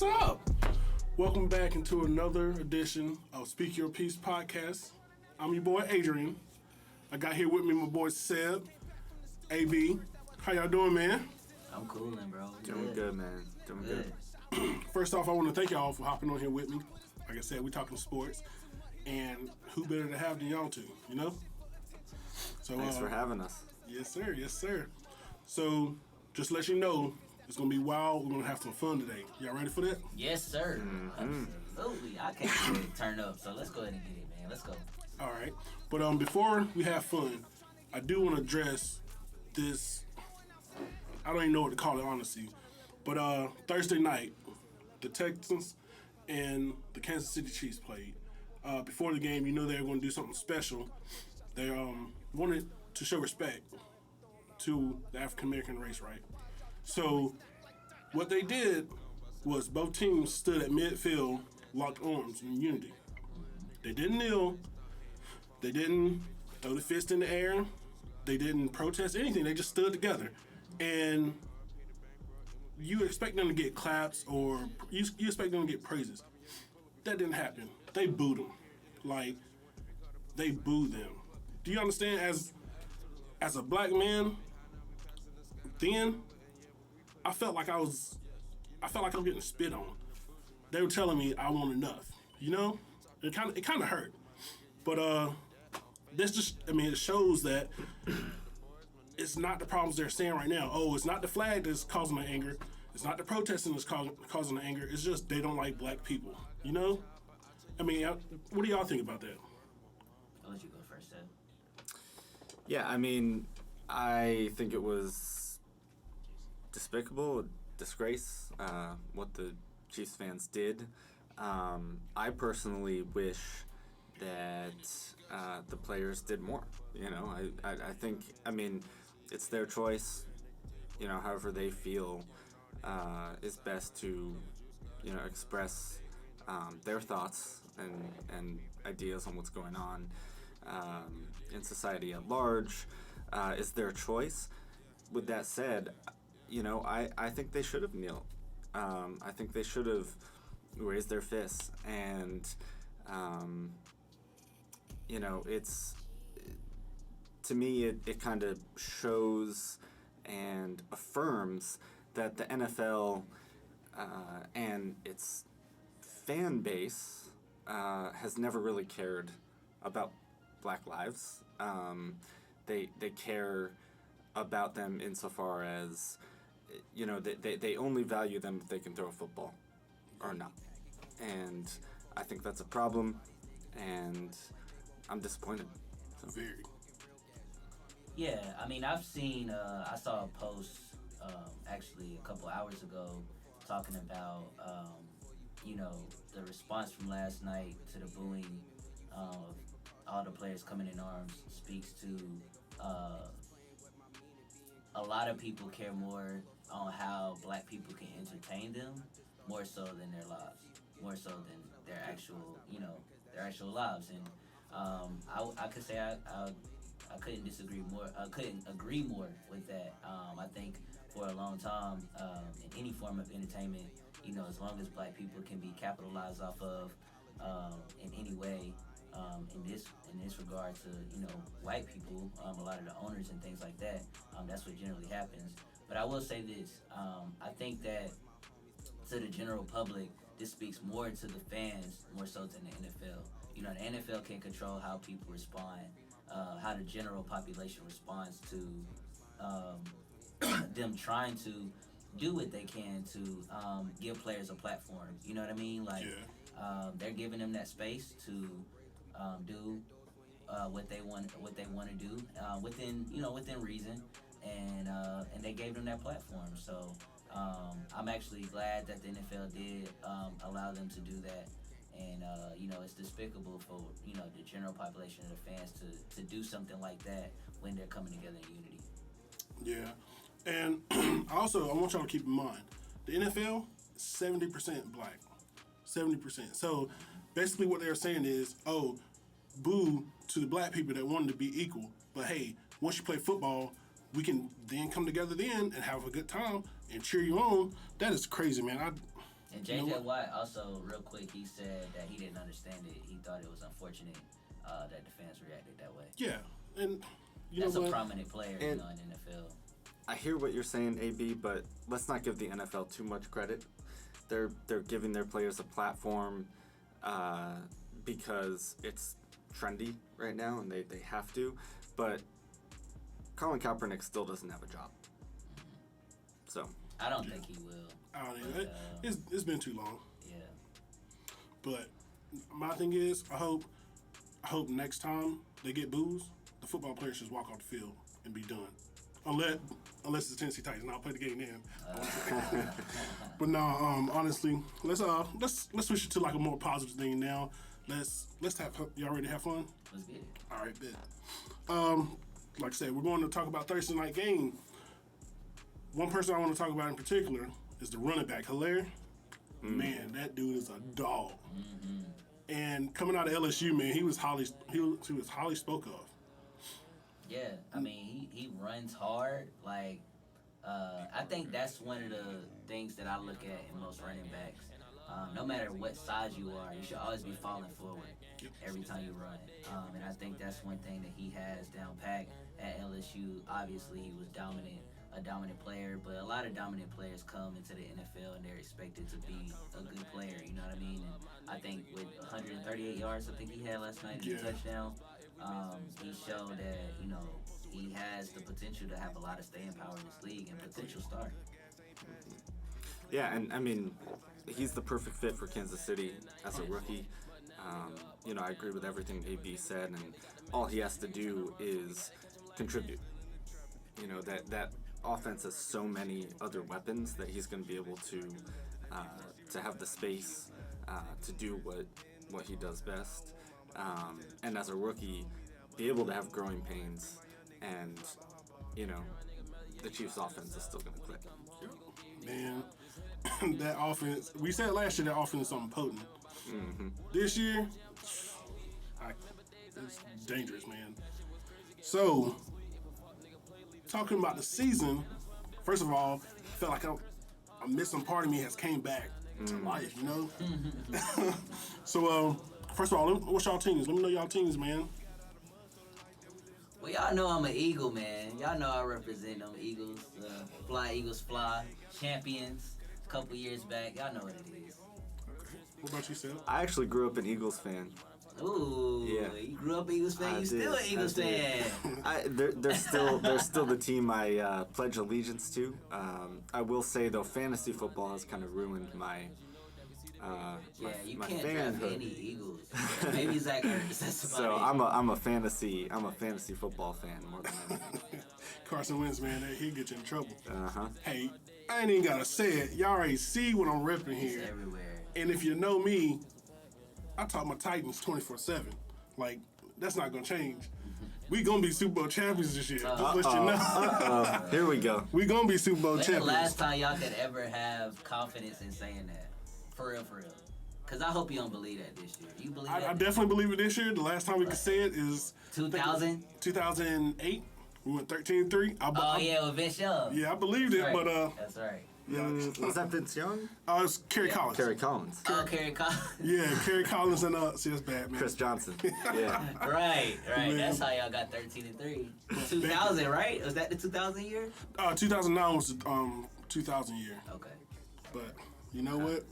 up? Welcome back into another edition of Speak Your Peace podcast. I'm your boy Adrian. I got here with me my boy Seb, AB. How y'all doing, man? I'm coolin', bro. Doing good, man. Doing good. First off, I want to thank y'all for hopping on here with me. Like I said, we talking sports, and who better to have than y'all two, you know? So Thanks for having us. Yes, sir. Yes, sir. So, just to let you know, it's going to be wild. We're going to have some fun today. Y'all ready for that? Yes, sir. Absolutely. I can't wait to turn up, so let's go ahead and get it, man. Let's go. All right. But before we have fun, I do want to address this. I don't even know what to call it, honestly. But Thursday night, the Texans and the Kansas City Chiefs played. Before the game, you know they were going to do something special. They wanted to show respect to the African American race, right? So what they did was both teams stood at midfield, locked arms in unity. They didn't kneel. They didn't throw the fist in the air. They didn't protest anything. They just stood together. And you expect them to get claps or you expect them to get praises. That didn't happen. They booed them. Like, they booed them. Do you understand? As a black man, then I felt like I was getting spit on. They were telling me I want enough. You know? It kind of hurt. But it shows that it's not the problems they're saying right now. Oh, it's not the flag that's causing the anger. It's not the protesting that's causing the anger. It's just they don't like black people. You know? I mean, what do y'all think about that? I'll let you go first, Seb. Yeah, I mean, I think it was despicable, a disgrace, what the Chiefs fans did. I personally wish that the players did more. You know, I think, I mean, it's their choice. You know, however they feel is best to, you know, express their thoughts and ideas on what's going on in society at large is their choice. With that said, you know, I think they should have kneeled. I think they should have raised their fists. And, you know, to me, it kind of shows and affirms that the NFL and its fan base has never really cared about black lives. They care about them insofar as, you know, they only value them if they can throw a football or not. And I think that's a problem, and I'm disappointed. So. Very. Yeah, I mean, I saw a post actually a couple hours ago talking about, you know, the response from last night to the booing of all the players coming in arms speaks to a lot of people care more on how black people can entertain them more so than their lives, more so than their actual, you know, their actual lives. And I could say I couldn't disagree more. I couldn't agree more with that. I think for a long time, in any form of entertainment, you know, as long as black people can be capitalized off of in any way, in this regard to, you know, white people, a lot of the owners and things like that, that's what generally happens. But I will say this, I think that to the general public, this speaks more to the fans more so than the NFL. You know, the NFL can control how people respond, how the general population responds to them trying to do what they can to give players a platform. You know what I mean? Like, they're giving them that space to do what they want to do within reason, and they gave them that platform. So I'm actually glad that the NFL did allow them to do that. And, you know, it's despicable for, you know, the general population of the fans to do something like that when they're coming together in unity. Yeah. And also, I want y'all to keep in mind, the NFL is 70% black. 70%. So, basically what they're saying is, oh, boo to the black people that wanted to be equal. But, hey, once you play football, we can then come together then and have a good time and cheer you on. That is crazy, man. And You know J.J. what? Watt also, real quick, he said that he didn't understand it. He thought it was unfortunate that the fans reacted that way. Yeah, and you That's know a what? prominent player, And- in the NFL. I hear what you're saying, AB, but let's not give the NFL too much credit. They're giving their players a platform because it's trendy right now, and they have to. But Colin Kaepernick still doesn't have a job. So I don't think he will. I don't know. But, It's been too long. yeah. But my thing is, I hope next time they get booze, the football players just walk off the field and be done. Unless it's the Tennessee Titans, and I'll play the game then. But no, honestly, let's switch it to like a more positive thing now. Let's have y'all ready to have fun? Let's get it. All right, bet. Like I said, we're going to talk about Thursday night game. One person I want to talk about in particular is the running back, Hilaire. Man, that dude is a dog. And coming out of LSU, man, he was highly spoke of. Yeah, I mean, he runs hard. Like, I think that's one of the things that I look at in most running backs. No matter what size you are, you should always be falling forward every time you run. And I think that's one thing that he has down pat at LSU. Obviously, he was a dominant player, but a lot of dominant players come into the NFL and they're expected to be a good player, you know what I mean? And I think with 138 yards, I think he had last night in a touchdown, he showed that, you know, he has the potential to have a lot of staying power in this league and potential star. yeah, and I mean, he's the perfect fit for Kansas City as a rookie. You know, I agree with everything AB said, and all he has to do is contribute. You know, that offense has so many other weapons that he's going to be able to have the space to do what he does best. And as a rookie, be able to have growing pains, and you know, the Chiefs' offense is still going to click. Man, that offense, we said last year that offense is something potent. This year, it's dangerous, man. So, talking about the season, first of all, I felt like a missing part of me has came back to life, you know? So, first of all, what's y'all teams? Let me know y'all teams, man. Well, y'all know I'm an Eagle, man. Y'all know I represent them Eagles. Fly Eagles Fly. Champions. A couple years back. Y'all know what it is. Okay. What about you, Seth? I actually grew up an Eagles fan. Ooh, Yeah. You grew up Eagles fan. I You did, still an Eagles I did. fan. They're still the team I pledge allegiance to. I will say though, fantasy football has kind of ruined my Yeah, you my can't draft fanhood. any Eagles. Maybe Zach Ertz. That's about So it. I'm a fantasy football fan more than anything. Carson Wentz, man, he'll get you in trouble. Uh-huh. Hey, I ain't even gotta say it. Y'all already see what I'm repping It's here. everywhere. And if you know me, I talk my Titans 24/7. Like, that's not gonna change. We gonna be Super Bowl champions this year. Just let you know. Here we go. We gonna be Super Bowl When's the champions. last time y'all could ever have confidence in saying that? For real, for real. Because I hope you don't believe that this year. You believe I that? definitely believe it this year. The last time we could say it is 2000? 2008. We went 13-3. Oh, yeah, with Vince Young. Yeah, I believed it, That's right. but That's right. yeah. Was that Vince Young? It's Kerry Collins. Kerry Collins. Oh, Kerry Collins. Yeah, Kerry Collins and see, that's bad, man. Chris Johnson. Yeah. Right. Man. That's how y'all got 13-3. 2000, right? Was that the 2000 year? 2009 was the 2000 year. Okay. But you know what?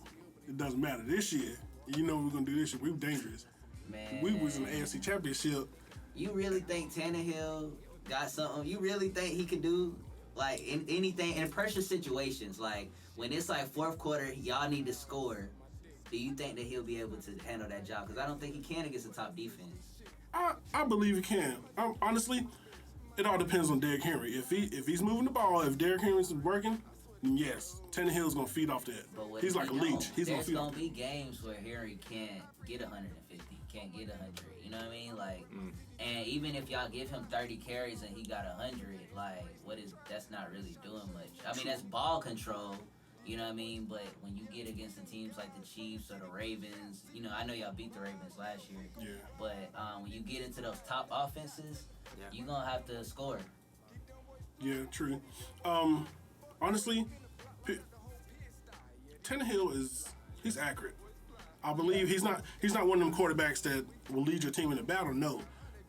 It doesn't matter. This year, you know what we're gonna do this year. We were dangerous. Man. We was in the AFC Championship. You really think Tannehill got something? You really think he can do like in anything in pressure situations? Like when it's like fourth quarter, y'all need to score. Do you think that he'll be able to handle that job? Because I don't think he can against the top defense. I believe he can. Honestly, it all depends on Derrick Henry. If he's moving the ball, if Derrick Henry's working, then yes, Tannehill's gonna feed off that. But what He's if like a he leech. don't? He's gonna There's feed gonna off. be games where Henry can't get 150, can't get 100. You know what I mean? Like, and even if y'all give him 30 carries and he got 100, like, that's not really doing much. I mean, that's ball control. You know what I mean? But when you get against the teams like the Chiefs or the Ravens, you know, I know y'all beat the Ravens last year. Yeah. But when you get into those top offenses, you're going to have to score. Yeah, true. Honestly, Tannehill he's accurate. I believe he's not one of them quarterbacks that will lead your team in a battle, no.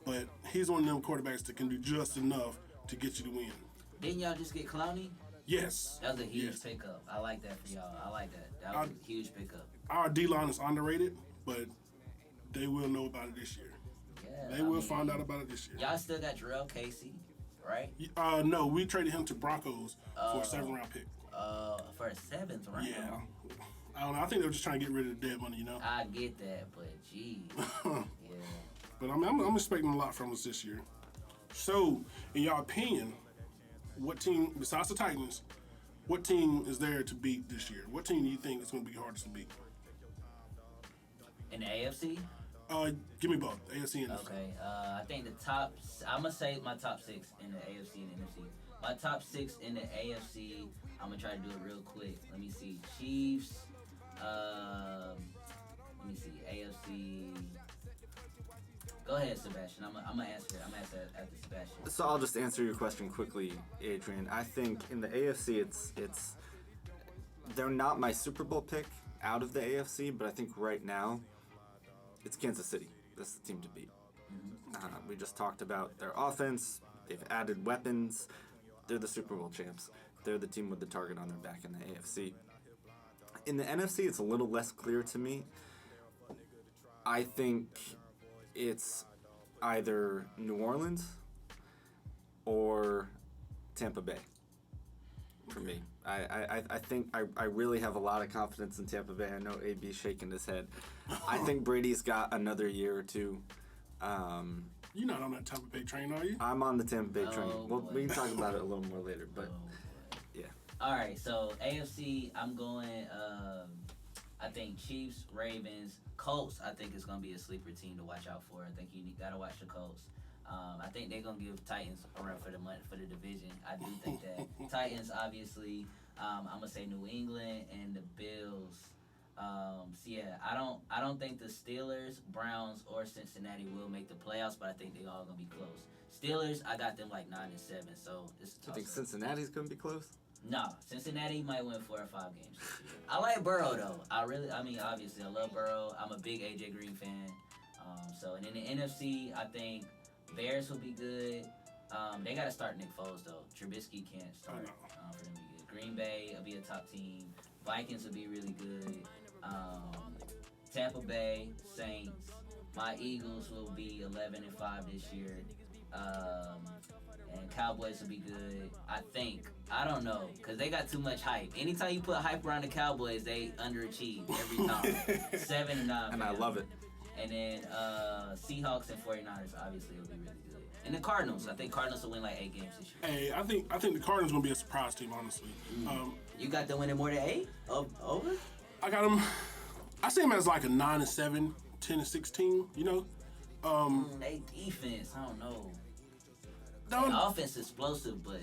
But he's one of them quarterbacks that can do just enough to get you to win. Didn't y'all just get Clowney? Yes. That was a huge pickup. I like that for y'all. I like that. That was a huge pickup. Our D-line is underrated, but they will know about it this year. Yeah, They will find out about it this year. Y'all still got Jarrell Casey, right? No, we traded him to Broncos for a 7th-round pick. For a 7th round. Yeah. I don't know. I think they were just trying to get rid of the dead money, you know? I get that, but geez. Yeah. But I'm expecting a lot from us this year. So, in your opinion, what team, besides the Titans, what team is there to beat this year? What team do you think is going to be hardest to beat? In the AFC? Give me both, AFC and NFC. Okay. I think I'm going to say my top 6 in the AFC and NFC. My top 6 in the AFC, I'm going to try to do it real quick. Let me see. Chiefs. Let me see. AFC. Go ahead, Sebastian. I'm gonna answer it. I'm gonna answer it after Sebastian. So I'll just answer your question quickly, Adrian. I think in the AFC, it's they're not my Super Bowl pick out of the AFC, but I think right now it's Kansas City. That's the team to beat. We just talked about their offense. They've added weapons. They're the Super Bowl champs. They're the team with the target on their back in the AFC. In the NFC, it's a little less clear to me. I think it's either New Orleans or Tampa Bay for me. I think I really have a lot of confidence in Tampa Bay. I know AB's shaking his head. I think Brady's got another year or two. You're not on that Tampa Bay train, are you? I'm on the Tampa Bay train. Well, boy. we can talk about it a little more later, but yeah. All right, so AFC, I'm going. I think Chiefs, Ravens, Colts. I think it's gonna be a sleeper team to watch out for. I think you gotta watch the Colts. I think they're gonna give Titans a run for the money for the division. I do think that Titans, obviously. I'm gonna say New England and the Bills. So yeah, I don't think the Steelers, Browns, or Cincinnati will make the playoffs, but I think they all gonna be close. Steelers, I got them like 9-7, so it's. I think Cincinnati's gonna be close. No, Cincinnati might win 4 or 5 games this year. I like Burrow though. Obviously, I love Burrow. I'm a big AJ Green fan. And in the NFC, I think Bears will be good. They got to start Nick Foles though. Trubisky can't start for them to be good. Green Bay will be a top team. Vikings will be really good. Tampa Bay, Saints. My Eagles will be 11-5 this year. And Cowboys will be good. I don't know, because they got too much hype. Anytime you put hype around the Cowboys, they underachieve every time. 7-9. And I love it. And then Seahawks and 49ers obviously will be really good. And the Cardinals, I think Cardinals will win like 8 games this year. Hey, I think the Cardinals gonna be a surprise team, honestly. You got them winning more than 8 over? I got them. I see them as like a 9-7, 10-16. You know. They defense, I don't know. Don't, Offense is explosive, but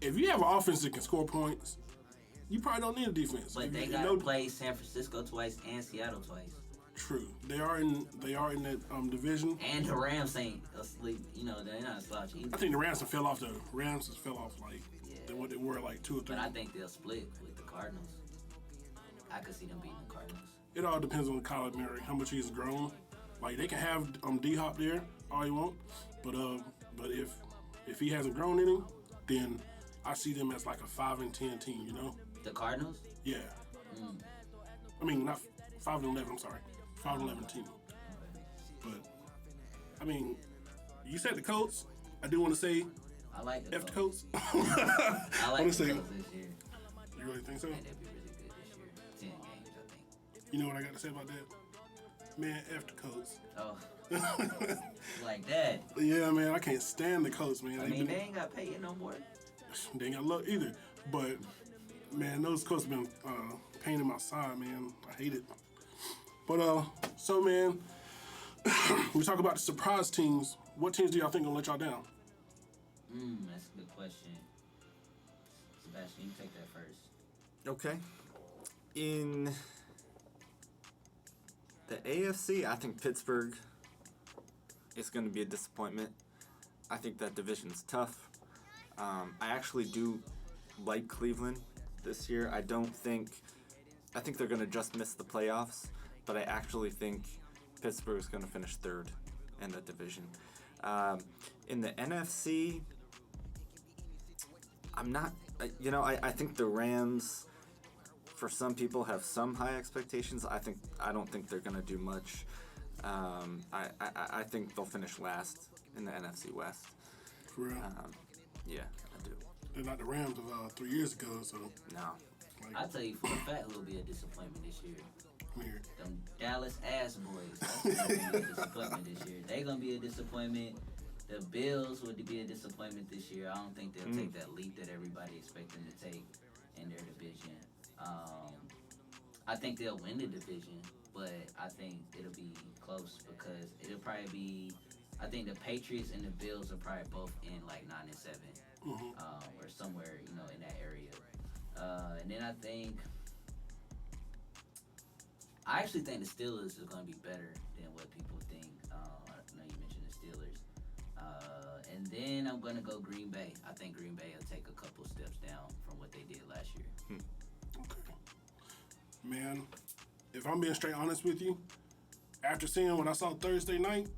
if you have an offense that can score points, you probably don't need a defense. But they got to play San Francisco twice and Seattle twice. True, they are in that division. And the Rams ain't asleep. You know, they're not a slouch either. I think the Rams fell off. The Rams fell off like than what they were like 2 or 3. But I think they'll split with the Cardinals. I could see them beating the Cardinals. It all depends on Kyler Murray, how much he's grown. Like they can have D-Hop there all you want, but if he hasn't grown any, then I see them as like a 5-10 team. You know. The Cardinals? Yeah. I mean, not 5-11. I'm sorry, 5-11 team. But I mean, you said the Colts. I do want to say, I like the Colts. I like the Colts this year. You really think so? And they'll be really good this year. 10 games, I think. You know what I got to say about that? Man, F the Colts. Oh. Like that. Yeah, man, I can't stand the Colts, man. They ain't got Peyton no more. They ain't got luck either. But man, those Colts been pain in my side, man. I hate it. But so man, we talk about the surprise teams. What teams do y'all think gonna let y'all down? That's a good question. Sebastian, you take that first. Okay. In the AFC, I think Pittsburgh is going to be a disappointment. I think that division's tough. I actually do like Cleveland this year. I don't think I think they're going to just miss the playoffs, but I actually think Pittsburgh's going to finish third in the division. In the NFC, I'm not, I think the Rams, for some people, have some high expectations. I don't think they're going to do much. I think they'll finish last in the NFC West. For real. Yeah, I do. They're not the Rams of 3 years ago, so. No. I'll tell you for a fact who'll be a disappointment this year. Weird. Them Dallas ass boys. That's gonna be a disappointment this year. They're gonna be a disappointment. The Bills would be a disappointment this year. I don't think they'll take that leap that everybody expects them to take in their division. I think they'll win the division, but I think it'll be close because it'll probably be. I think the Patriots and the Bills are probably both in like 9-7, or somewhere in that area. And then I actually think the Steelers are going to be better than what people think. I know you mentioned the Steelers. And then I'm going to go Green Bay. I think Green Bay will take a couple steps down from what they did last year. Okay. Man, if I'm being straight honest with you, after seeing what I saw Thursday night,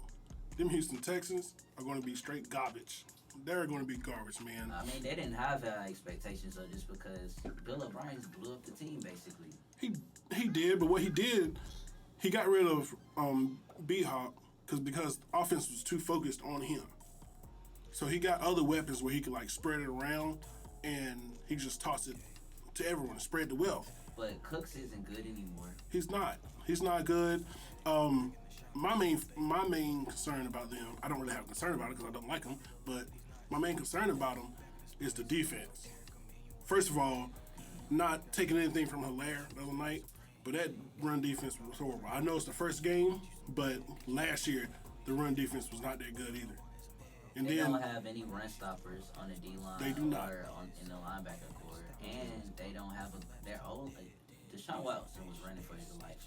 them Houston Texans are going to be straight garbage. They're going to be garbage, man. I mean, they didn't have expectations, though, just because Bill O'Brien blew up the team, basically. He did, but what he did, he got rid of B-Hawk because offense was too focused on him. So he got other weapons where he could like spread it around, and he just tossed it to everyone, spread the wealth. But Cooks isn't good anymore. He's not. He's not good. My main concern about them, I don't really have a concern about it because I don't like them, but my main concern about them is the defense. First of all, not taking anything from Hilaire the other night, but that run defense was horrible. I know it's the first game, but last year the run defense was not that good either. And they then don't have any run stoppers on the D-line. They do not. Or in the linebacker core. And they don't have they're old. Deshaun Watson was running for his life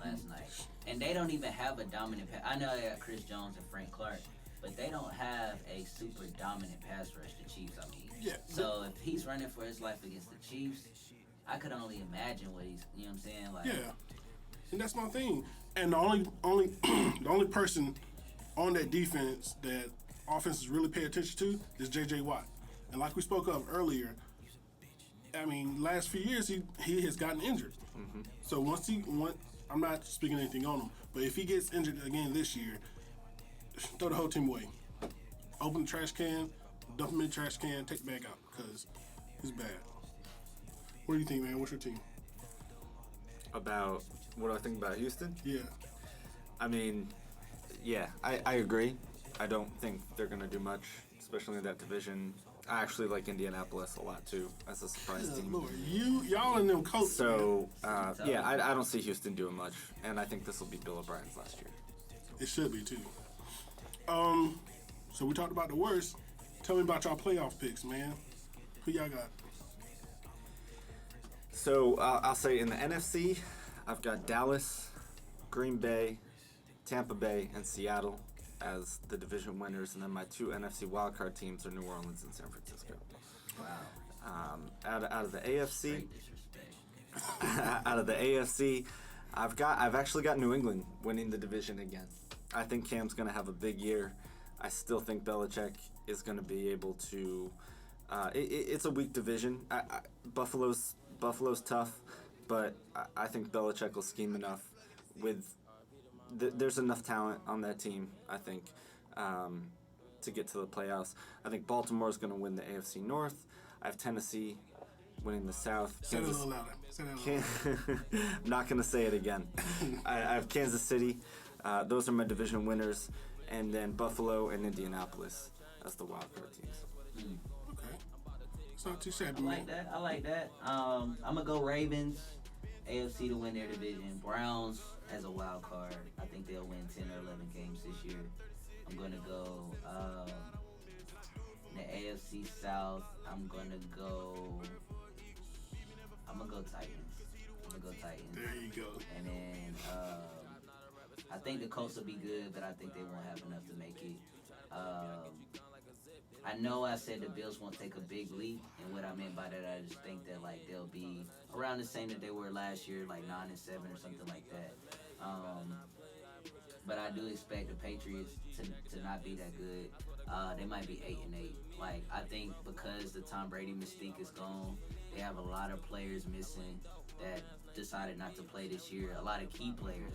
last night. And they don't even have a dominant pass. I know they got Chris Jones and Frank Clark, but they don't have a super dominant pass rush, the Chiefs, I mean. Yeah. So if he's running for his life against the Chiefs, I could only imagine what he's, you know what I'm saying? Like, yeah, and that's my thing. And the only person on that defense that offenses really pay attention to is J.J. Watt. And like we spoke of earlier, I mean, last few years he has gotten injured. Mm-hmm. So once I'm not speaking anything on him, but if he gets injured again this year, throw the whole team away. Open the trash can, dump him in the trash can, take the bag out because he's bad. What do you think, man? What's your team? About what do I think about Houston? Yeah. I mean, yeah, I agree. I don't think they're going to do much, especially in that division. I actually like Indianapolis a lot, too, as a surprise team. Lord, y'all and them coaches. So, yeah, I don't see Houston doing much, and I think this will be Bill O'Brien's last year. It should be, too. So we talked about the worst. Tell me about y'all playoff picks, man. Who y'all got? So, I'll say in the NFC, I've got Dallas, Green Bay, Tampa Bay, and Seattle as the division winners, and then my two NFC wildcard teams are New Orleans and San Francisco. wow. Out of the AFC, Great disrespect. out of the AFC, I've actually got New England winning the division again. I think Cam's gonna have a big year. I still think Belichick is gonna be able to. It's a weak division. Buffalo's tough, but I think Belichick will scheme enough with. There's enough talent on that team, I think, to get to the playoffs. I think Baltimore's going to win the AFC North. I have Tennessee winning the South. Say it a little louder. Say that a little louder. I'm not going to say it again. I have Kansas City. Those are my division winners. And then Buffalo and Indianapolis as the wildcard teams. Okay. It's not too shabby, I like that. I'm going to go Ravens, AFC to win their division. Browns as a wild card. I think they'll win 10 or 11 games this year. I'm going to go in the AFC South. I'm going to go Titans. There you go. And then I think the Colts will be good, but I think they won't have enough to make it. I know I said the Bills won't take a big leap, and what I meant by that, I just think that like they'll be around the same that they were last year, like 9-7 or something like that. But I do expect the Patriots to not be that good. They might be 8-8. Like I think because the Tom Brady mystique is gone, they have a lot of players missing that decided not to play this year. A lot of key players,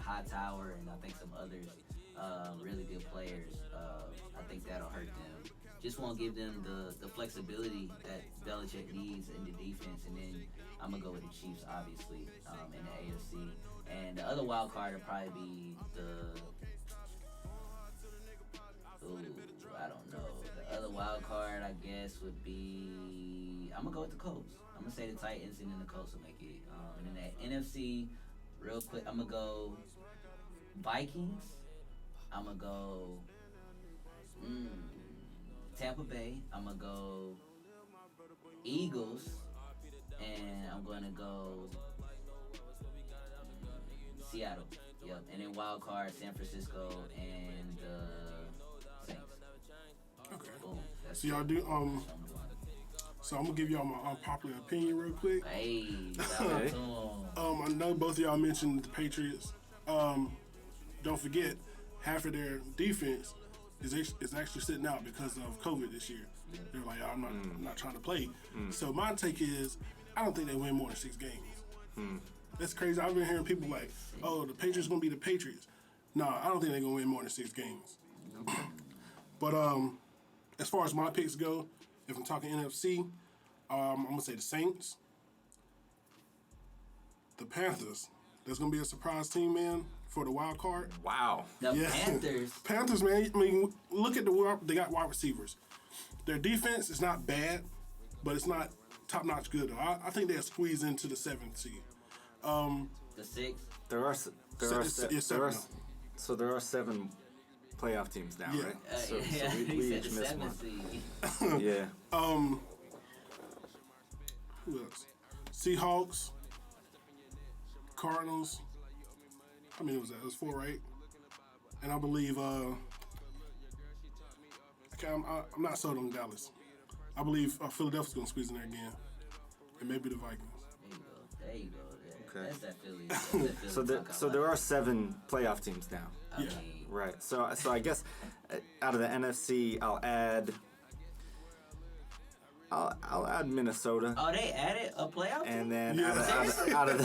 Hightower and I think some others, really good players. I think that'll hurt them. Just won't give them the flexibility that Belichick needs in the defense. And then I'm gonna go with the Chiefs, obviously, in the AFC. And the other wild card will probably be I don't know. The other wild card, I guess, would be I'm gonna go with the Colts. I'm gonna say the Titans, and then the Colts will make it. And then the NFC, real quick, I'm gonna go Vikings. I'm gonna go Tampa Bay. I'm gonna go Eagles, and I'm gonna go Seattle. Yep. And then wild card, San Francisco and Saints. Okay. Boom. That's So y'all do So I'm gonna give y'all my unpopular opinion real quick. Hey, shout out to 'em. I know both of y'all mentioned the Patriots. Don't forget, half of their defense is actually sitting out because of COVID this year. They're like, I'm not trying to play. So my take is, I don't think they win more than 6 games. That's crazy. I've been hearing people like, oh, the Patriots gonna be the Patriots. No, I don't think they're gonna win more than 6 games. But as far as my picks go, if I'm talking NFC, I'm gonna say the Saints, the Panthers. There's gonna be a surprise team, man, for the wild card. Wow. The Panthers. Panthers, man. I mean, look at they got wide receivers. Their defense is not bad, but it's not top notch good. I think they'll squeeze into the 7th seed. The 6th. There are seven 7 playoff teams now, Yeah. right? Yeah, we he said each the missed one. 7th seed. Yeah. Who else? Seahawks, Cardinals. How many was that? It was 4, right? And I believe I'm not sold on Dallas. I believe Philadelphia's gonna squeeze in there again, and maybe the Vikings. There you go. Okay. That's that Philly. That's that Philly So there are 7 playoff teams now. I Yeah. mean, Right. So I guess out of the NFC, I'll add Minnesota. oh, they added a playoff And team? then Yeah. out of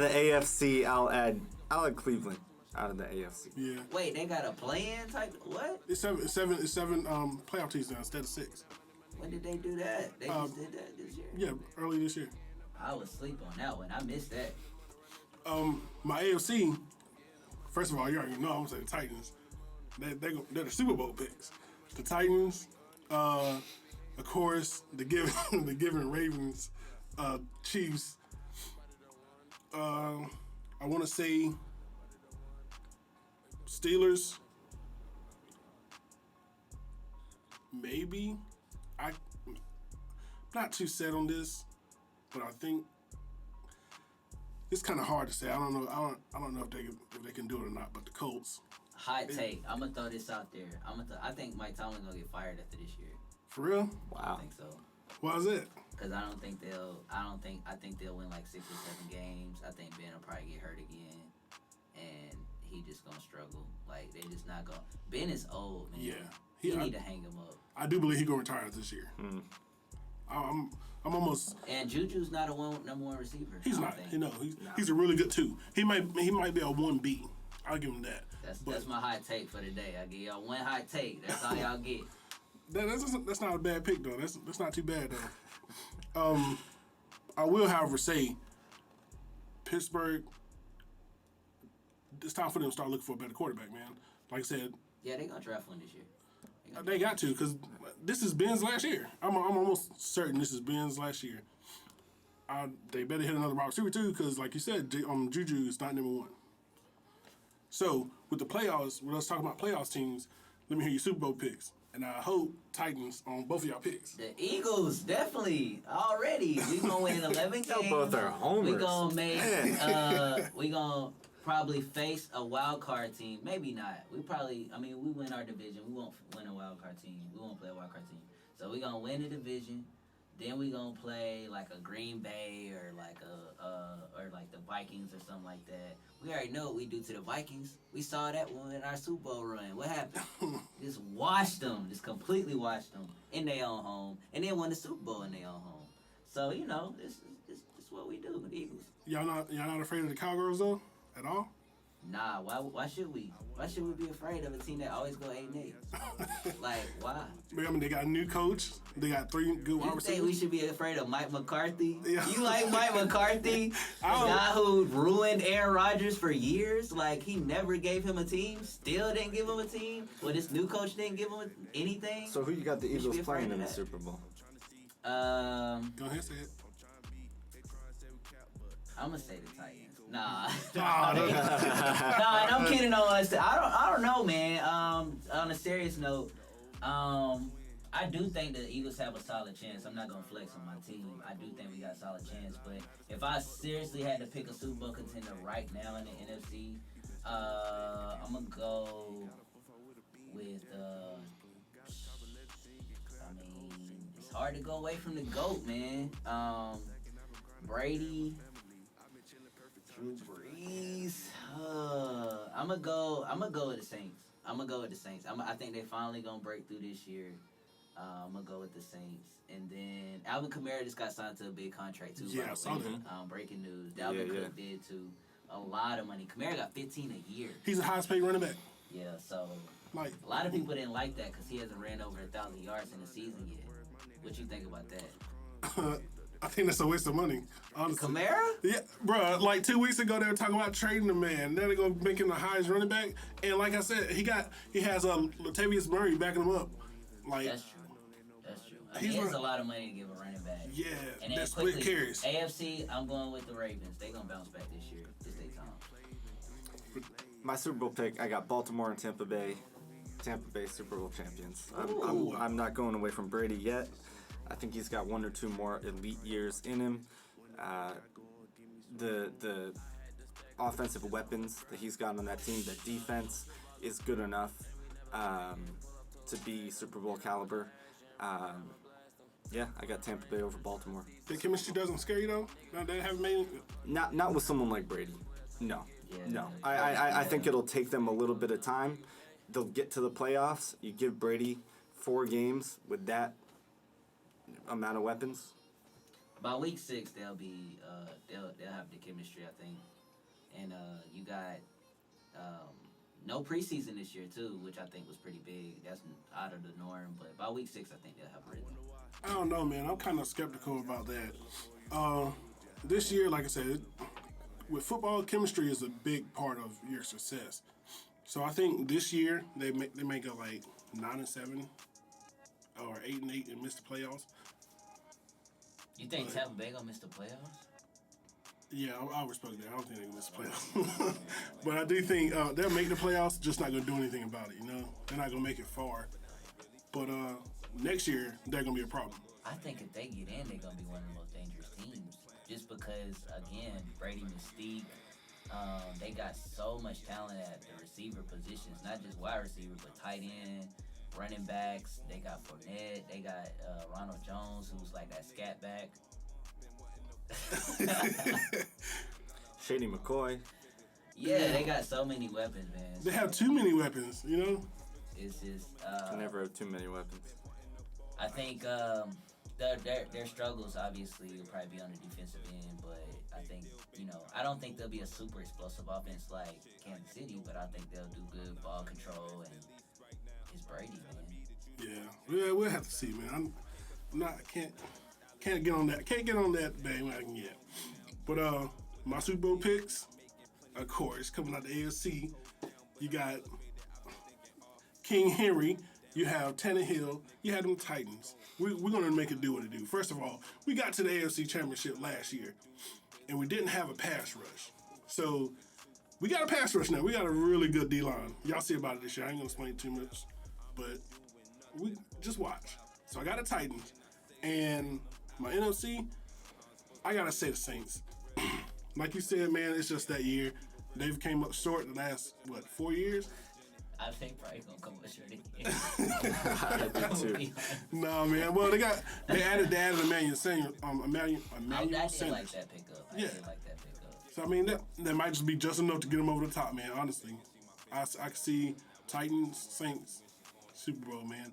the AFC, I'll add Cleveland out of the AFC. Yeah, Wait, they got a play-in type? What? it's seven playoff teams now instead of 6. When did they do that? They just did that this year? Yeah, early this year. I was asleep on that one. I missed that. My AFC. First of all, you already know I'm saying the Titans. They're the Super Bowl picks. The Titans, of course, the given Ravens, Chiefs. I want to say Steelers. Maybe. I'm not too set on this, but I think it's kind of hard to say. I don't know. I don't know if they can do it or not. But the Colts. Hot take. I'm gonna throw this out there. I think Mike Tomlin gonna get fired after this year. For real? I Wow. think so. Why is it? Cause I think they'll win like 6 or 7 games. I think Ben will probably get hurt again, and he just gonna struggle. Like they just not gonna. Ben is old, man. Yeah. He I need to hang him up. I do believe he's gonna retire this year. I'm almost. And Juju's not a number one receiver. He's I don't not. think. You know, he's a really good 2. He might be a 1B. I'll give him that. That's my hot take for the day. I give y'all one hot take. That's all y'all get. That's not a bad pick though. That's not too bad though. I will, however, say Pittsburgh. It's time for them to start looking for a better quarterback, man. Like I said, Yeah, they gonna draft one this year. they got to because this is Ben's last year. I'm almost certain this is Ben's last year. They better hit another wide receiver too because, like you said, Juju is not number 1. So with the playoffs, when I was talking about playoffs teams, let me hear your Super Bowl picks. And I hope Titans on both of y'all picks. The Eagles, definitely. Already. We gonna win 11 games. Y'all both are homers. We gonna make Man. we gonna probably face a wild card team. Maybe not. We win our division. We won't win a wild card team. We won't play a wild card team. So we're going to win the division. Then we're going to play like a Green Bay or like the Vikings or something like that. We already know what we do to the Vikings. We saw that one in our Super Bowl run. What happened? Just washed them. Just completely washed them in their own home. And then won the Super Bowl in their own home. So, this is what we do with the Eagles. Y'all not afraid of the Cowgirls, though? At all? Nah, why should we? Why should we be afraid of a team that always go 8-8? Like, why? I mean, they got a new coach. They got 3 good wide You receivers. think we should be afraid of Mike McCarthy? Yeah. You like Mike McCarthy? The guy who ruined Aaron Rodgers for years? Like, he never gave him a team, still didn't give him a team. Well, this new coach didn't give him anything. So who you got the We should Eagles be afraid playing of in the that. Super Bowl? Go ahead, say it. I'm gonna say the Titans. Nah. No. Nah, and I'm kidding on us. I don't know, man. On a serious note, I do think the Eagles have a solid chance. I'm not gonna flex on my team. I do think we got a solid chance. But if I seriously had to pick a Super Bowl contender right now in the NFC, I'm gonna go with. It's hard to go away from the GOAT, man. Brady. Drew Brees. I'm gonna go with the Saints. I think they finally gonna break through this year. I'm gonna go with the Saints, and then Alvin Kamara just got signed to a big contract too. Yeah, I saw that. Breaking news. Dalvin Cook did too. A lot of money. Kamara got $15 a year. He's the highest paid running back. Yeah, so Like a lot of people didn't like that because he hasn't ran over 1,000 yards in the season yet. What you think about that? I think that's a waste of money, honestly. Kamara? Yeah, bro. Like 2 weeks ago, they were talking about trading the man. Then they go make him the highest running back. And like I said, he has Latavius Murray backing him up. Like That's true. It's a lot of money to give a running back. Yeah, And then that split quickly, carries. AFC, I'm going with the Ravens. They're gonna bounce back this year. It's their time. My Super Bowl pick, I got Baltimore and Tampa Bay. Tampa Bay Super Bowl champions. Ooh. I'm not going away from Brady yet. I think he's got 1 or 2 more elite years in him. The offensive weapons that he's got on that team, the defense is good enough to be Super Bowl caliber. Yeah, I got Tampa Bay over Baltimore. The chemistry doesn't scare you though. No, they haven't made. Not with someone like Brady. No. Yeah. No. I think it'll take them a little bit of time. They'll get to the playoffs. You give Brady 4 games with that amount of weapons. By week 6, they'll have the chemistry, I think. And you got no preseason this year too, which I think was pretty big. That's out of the norm. But by week 6, I think they'll have rhythm. I don't know, man. I'm kind of skeptical about that. This year, like I said, with football, chemistry is a big part of your success. So I think this year they may go like 9-7 or 8-8 and miss the playoffs. You think Tampa Bay gonna miss the playoffs? Yeah, I respect that. I don't think they're gonna miss the playoffs, but I do think they'll make the playoffs. Just not gonna do anything about it. They're not gonna make it far. But next year they're gonna be a problem. I think if they get in, they're gonna be one of the most dangerous teams. Just because, again, Brady Mystique, they got so much talent at the receiver positions, not just wide receiver, but tight end, running backs. They got Fournette. They got Ronald Jones, who's like that scat back. Shady McCoy. Yeah, they got so many weapons, man. They have too many weapons. It's just. Can never have too many weapons. I think their struggles obviously will probably be on the defensive end, but I think I don't think they'll be a super explosive offense like Kansas City, but I think they'll do good ball control, and it's Brady, man. Yeah, we'll have to see, man. Can't get on that. Can't get on that bandwagon yet. But my Super Bowl picks, of course, coming out the AFC, you got King Henry. You have Tannehill. You have them Titans. We're going to make it do what it do. First of all, we got to the AFC Championship last year, and we didn't have a pass rush. So we got a pass rush now. We got a really good D-line. Y'all see about it this year. I ain't going to explain too much, but we just watch. So I got the Titans. And my NFC, I got to say the Saints. Like you said, man, it's just that year. They've came up short the last 4 years. I think probably gonna come up short again. I do too. No, man. Well, they added Emmanuel Senior. I Emmanuel did like Sanders. that pickup. I Yeah. did like that pickup. So I mean, that might just be just enough to get them over the top, man. Honestly, I can see Titans, Saints, Super Bowl, man.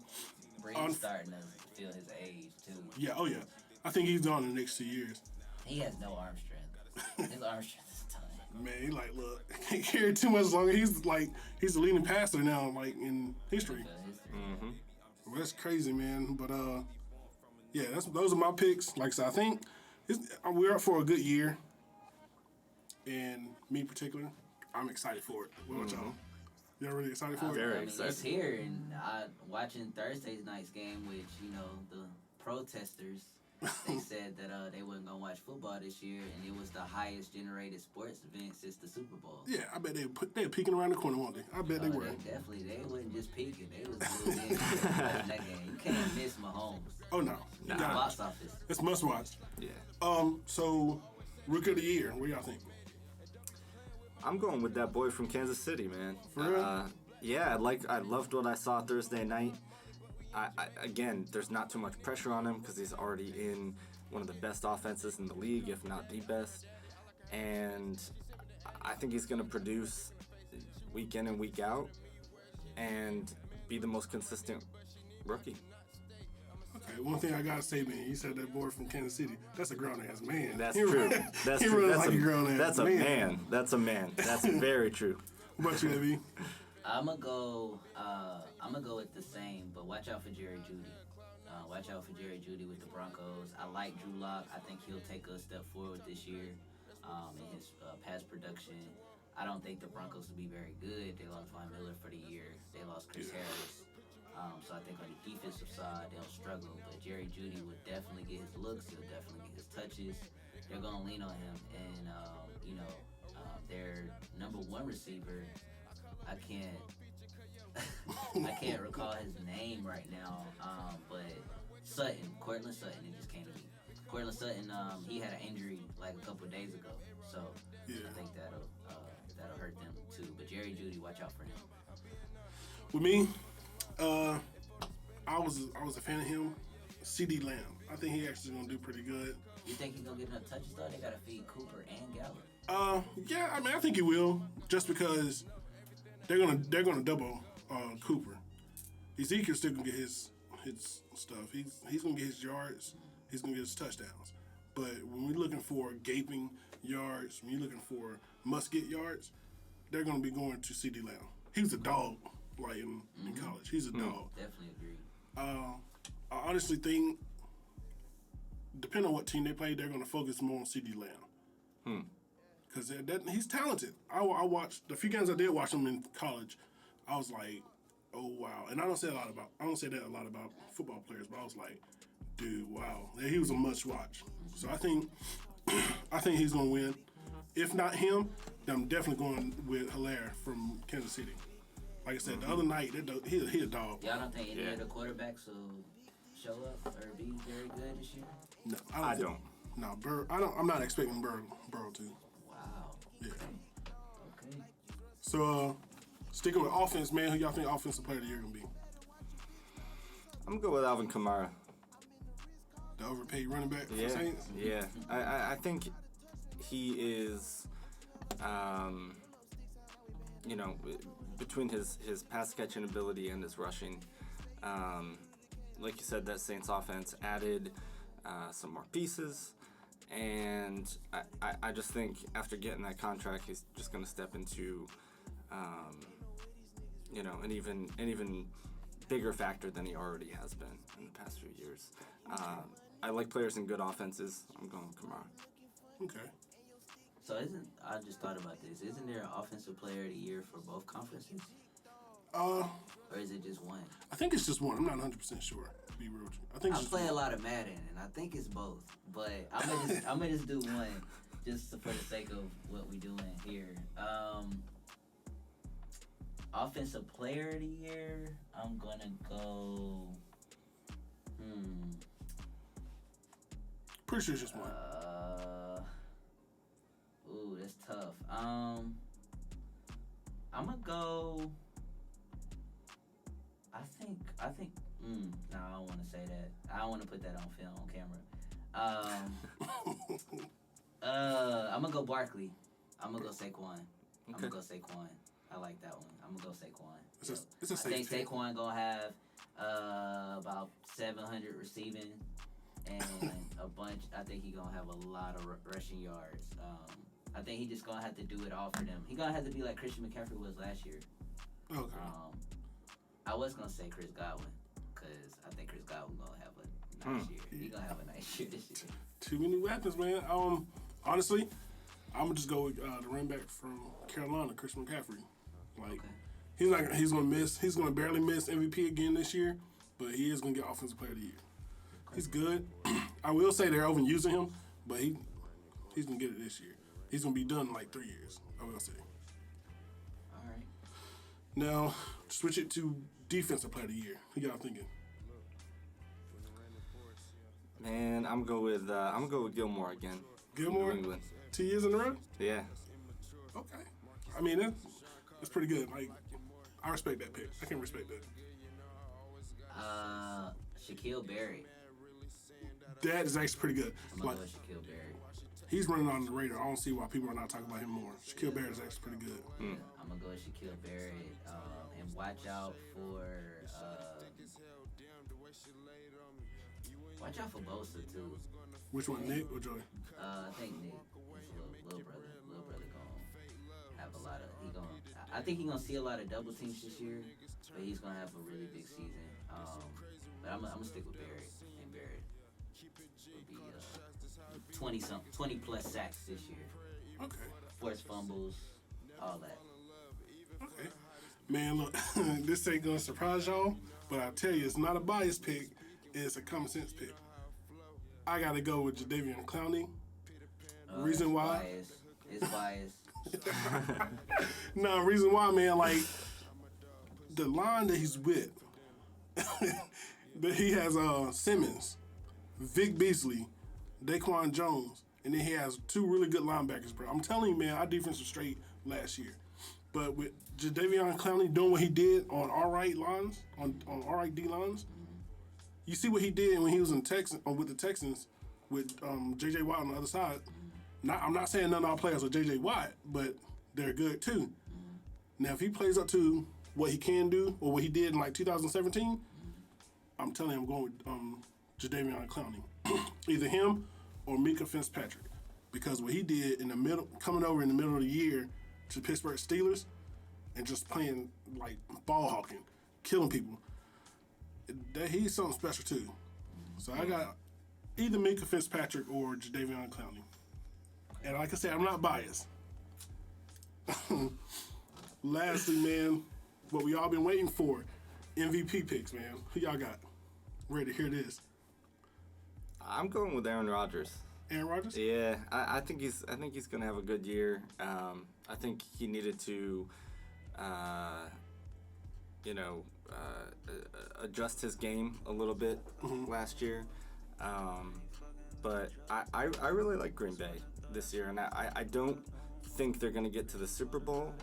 Brady's starting to feel his age too. Yeah, oh yeah. I think he's gone in the next 2 years. He has no arm strength. His arm strength is tiny. Man, he like, look, can't carry too much longer. He's the leading passer now, like in history. Well, that's crazy, man. But yeah, those are my picks. Like I said, I think we're up for a good year. And me in particular, I'm excited for it. What about y'all? Y'all really excited for it? Very It's excited. here, and watching Thursday night's game, which the protesters. They said that they wasn't gonna watch football this year, and it was the highest generated sports event since the Super Bowl. Yeah, I bet they were peeking around the corner, weren't they? I bet they were. They wasn't just peeking. They was glued in watching that game. You can't miss Mahomes. Oh no, you got Box office. it's must watch. Yeah. So Rookie of the Year, what do y'all think? I'm going with that boy from Kansas City, man. For real? Yeah, I loved what I saw Thursday night. Again, there's not too much pressure on him because he's already in one of the best offenses in the league, if not the best. And I think he's going to produce week in and week out and be the most consistent rookie. Okay, one thing I gotta say, man, you said that boy from Kansas City. That's a grown ass man. That's He true. run- That's he true. runs like a grown ass That's a man. man. That's a man. That's very true. What about you, Abby? I'm gonna go with the same, but watch out for Jerry Jeudy. Watch out for Jerry Jeudy with the Broncos. I like Drew Lock. I think he'll take a step forward this year in his pass production. I don't think the Broncos will be very good. They lost Von Miller for the year. They lost Chris Harris. So I think on the defensive side, they'll struggle. But Jerry Jeudy would definitely get his looks. He'll definitely get his touches. They're going to lean on him. And, their number one receiver, I can't recall his name right now, but Cortland Sutton, it just came to me. Cortland Sutton, he had an injury like a couple of days ago, so I think that'll hurt them too. But Jerry Jeudy, watch out for him. With me, I was a fan of him. CD Lamb. I think he actually gonna do pretty good. You think he's gonna get enough touches though? They gotta feed Cooper and Gallup. Yeah, I mean, I think he will, just because they're gonna double Cooper. Ezekiel's still gonna get his stuff. He's gonna get his yards. He's gonna get his touchdowns. But when we're looking for gaping yards, when you're looking for must-get yards, they're gonna be going to CD Lamb. He was a dog, like in college. He's a dog. Definitely agree. I honestly think, depending on what team they play, they're gonna focus more on CD Lamb. Because he's talented. I watched the few games I did watch him in college. I was like, oh wow. And I don't say that a lot about football players, but I was like, dude, wow. He was a must watch. So I think he's gonna win. If not him, then I'm definitely going with Hilaire from Kansas City. Like I said, the other night, he a dog. Y'all don't think any of the quarterbacks will show up or be very good this year? No, I don't. No, I'm not expecting Burrow to. Wow. Yeah. Okay. So, sticking with offense, man, who y'all think offensive player of the year gonna be? I'm gonna go with Alvin Kamara. The overpaid running back for Yeah, Saints? yeah. I think he is, between his pass catching ability and his rushing, like you said, that Saints offense added some more pieces, and I just think after getting that contract, he's just going to step into, an even bigger factor than he already has been in the past few years. I like players in good offenses. I'm going with Kamara. Okay. So I just thought about this. Isn't there an offensive player of the year for both conferences? Or is it just one? I think it's just one. I'm not 100% sure, to be real with you. I think I it's just play one. a lot of Madden, and I think it's both. But I'm gonna just do one, just for the sake of what we're doing here. Offensive player of the year, I'm gonna go. Pretty sure it's just one. Ooh, that's tough. I'm I'm gonna go. I think. No, I don't want to say that. I don't want to put that on film, on camera. I'm gonna go Barkley. I'm gonna go Saquon. I'm gonna go Saquon. I like that one. I'm gonna go Saquon. It's a I think safe pick. Saquon gonna have about 700 receiving and a bunch. I think he gonna have a lot of rushing yards. I think he just gonna have to do it all for them. He gonna have to be like Christian McCaffrey was last year. Okay. I was gonna say Chris Godwin because I think Chris Godwin gonna have a nice year. He gonna have a nice year this year. Too many weapons, man. Honestly, I'm gonna just go with the running back from Carolina, Christian McCaffrey. Like, he's gonna barely miss MVP again this year, but he is gonna get Offensive Player of the Year. He's good. I will say they're overusing him, but he's gonna get it this year. He's gonna be done in like 3 years. I will say. All right. Now switch it to Defensive Player of the Year. Who y'all thinking? Man, I'm gonna go with Gilmore again. Gilmore? New England. 2 years in a row? Yeah. Okay. I mean, that's pretty good. Like, I respect that pick. I can respect that. Shaquille Barrett. That is actually pretty good. I'm gonna go with Shaquille Barrett. He's running on the radar. I don't see why people are not talking about him more. Shaquille Barrett is actually pretty good. I'm gonna go with Shaquille Barrett. And watch out for Bosa too. Which one, Nick or Joey? I think Nick, his little brother. Little brother gonna have a lot of. I think he's gonna see a lot of double teams this year, but he's gonna have a really big season. But I'm gonna stick with Barrett, and Barrett will be 20 plus sacks this year. Okay. Forced fumbles, all that. Okay. Man, look, this ain't gonna surprise y'all, but I tell you, it's not a biased pick. It's a common sense pick. I gotta go with Jadeveon Clowney. Reason why? It's biased. No, reason why, man, like, the line that he's with, that he has Simmons, Vic Beasley, Daquan Jones, and then he has 2 really good linebackers, bro. I'm telling you, man, our defense was straight last year. But with Jadeveon Clowney doing what he did on all right lines, on all right D lines, you see what he did when he was in with the Texans with J.J. Watt on the other side. I'm not saying none of our players are J.J. Watt, but they're good too. Now, if he plays up to what he can do or what he did in like 2017, I'm telling you, I'm going with Jadeveon Clowney. Either him or Mika Fitzpatrick. Because what he did in the middle, coming over in the middle of the year to Pittsburgh Steelers and just playing like ball hawking, killing people, he's something special too. So I got either Mika Fitzpatrick or Jadeveon Clowney. And like I said, I'm not biased. Lastly, man, what we all been waiting for, MVP picks, man. Who y'all got? Ready to hear this? I'm going with Aaron Rodgers. Aaron Rodgers? Yeah, I think he's gonna have a good year. I think he needed to, adjust his game a little bit last year. But I really like Green Bay this year, and I don't think they're gonna get to the Super Bowl.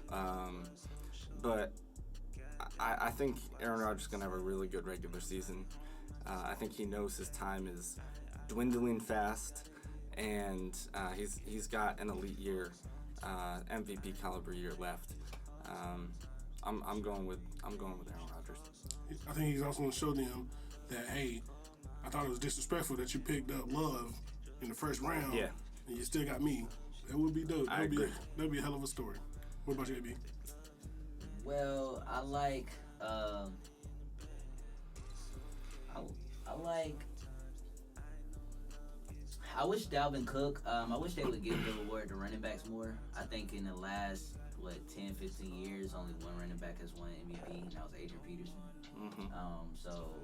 But I think Aaron Rodgers is gonna have a really good regular season. I think he knows his time is dwindling fast, and he's got an elite year, MVP caliber year left. I'm going with Aaron Rodgers. I think he's also going to show them that, hey, I thought it was disrespectful that you picked up Love in the first round. Yeah. And you still got me. That would be dope. I agree. That would be a hell of a story. What about you, AB? Well, I like. I wish Dalvin Cook. I wish they would give the award to running backs more. I think in the last 10, 15 years, only one running back has won MVP, and that was Adrian Peterson. So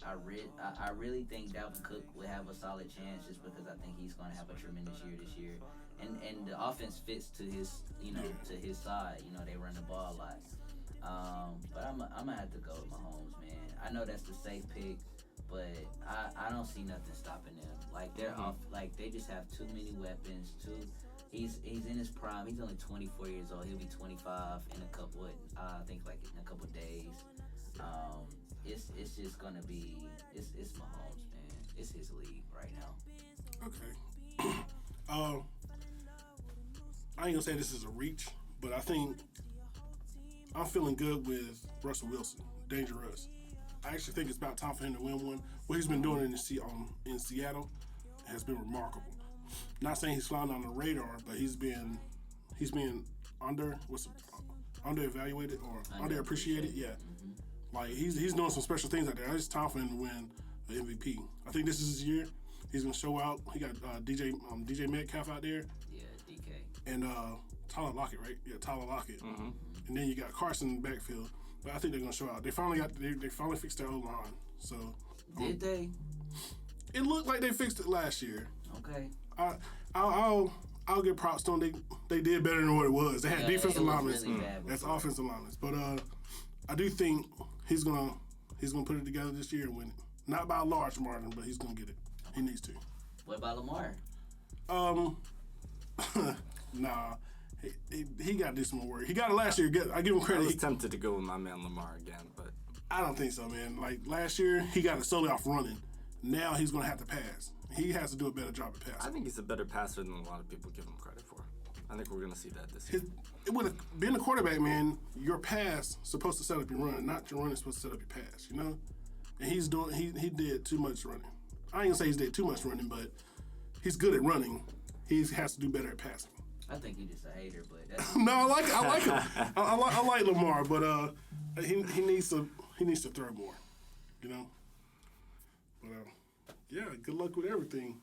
I really think Dalvin Cook would have a solid chance just because I think he's going to have a tremendous year this year, and the offense fits to his to his side. They run the ball a lot. But I'm gonna have to go with Mahomes, man. I know that's the safe pick, but I don't see nothing stopping them. Like they're off. Like they just have too many weapons, He's in his prime. He's only 24 years old. He'll be 25 in a couple. I think like in a couple days. It's just gonna be. It's Mahomes, man. It's his league right now. Okay. I ain't gonna say this is a reach, but I think I'm feeling good with Russell Wilson, Dangerous. I actually think it's about time for him to win one. What he's been doing in Seattle has been remarkable. Not saying he's flying on the radar, but he's been underevaluated or underappreciated. Yeah, like he's doing some special things out there. It's time for him to win the MVP. I think this is his year. He's gonna show out. He got DJ Metcalf out there. Yeah, DK. And Tyler Lockett, right? Yeah, Tyler Lockett. And then you got Carson in the backfield. But I think they're gonna show out. They finally fixed their O-line. So did they? It looked like they fixed it last year. Okay. I'll give props to them. They did better than what it was. They had defensive linemen. Really That's offensive linemen. But I do think he's gonna put it together this year and win it. Not by a large margin, but he's gonna get it. He needs to. What about Lamar? Nah. He got to do some more work. He got it last year. I give him credit. I was tempted to go with my man Lamar again, but I don't think so, man. Like last year, he got it solely off running. Now he's going to have to pass. He has to do a better job at I passing. think he's a better passer than a lot of people give him credit for. I think we're going to see that this year. Being a quarterback, man, your pass supposed to set up your run, not your run is supposed to set up your pass. You know, and he did too much running. I ain't gonna say he's did too much running, but he's good at running. He has to do better at passing. I think he's just a hater, but that's No, I like him. I like Lamar, but he needs to throw more, you know. But yeah, good luck with everything.